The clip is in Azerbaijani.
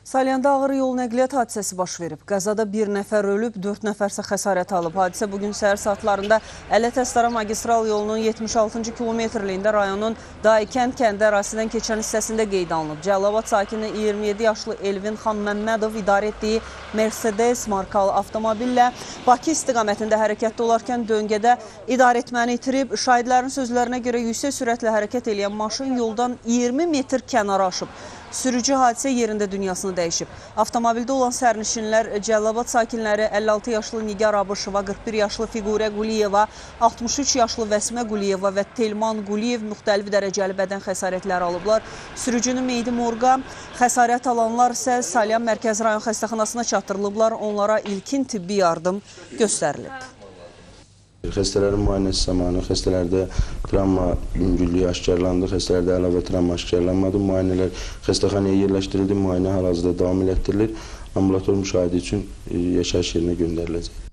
Salyanda ağır yol nəqliyyat hadisəsi baş verib. Qəzada bir nəfər ölüb, 4 nəfərsə xəsarət alıb. Hadisə bugün səhər saatlarında Ələt-Əstara magistral yolunun 76-cı kilometrliyində rayonun Daykənd kəndi ərazisindən keçən hissəsində qeyd alınıb. Cəlilabad sakini 27 yaşlı Elvin Xan Məmmədov idarə etdiyi Mercedes markalı avtomobillə Bakı istiqamətində hərəkətdə olarkən döngədə idarəetməni itirib. Şahidlərin sözlərinə görə yüksək sürətlə hərəkət edən maşın yoldan 20 metr kənara aşıb. Sürücü hadisə yerində dünyasını dəyişib. Avtomobildə olan sərnişinlər Cəlilabad sakinləri 56 yaşlı Nigar Abışova, 41 yaşlı Fiqurə Quliyeva, 63 yaşlı Vəsmə Quliyeva və Telman Quliyev müxtəlif dərəcəli bədən xəsarətləri alıblar. Sürücünün meyidi morqa, xəsarət alanlar isə Salyan Mərkəzi rayon xəstəxanasına çatdırılıblar. Onlara ilkin tibbi yardım göstərilib. Xəstələrin müayinəsi zamanı xəstələrdə travma yüngüllüyü aşkarlandı, xəstələrdə əlavə travma aşkarlanmadı. Müayinələr xəstəxanaya yerləşdirildi, müayinə hal-hazırda davam elətdirilir. Ambulator müşahidə üçün yaşayış yerinə göndəriləcək.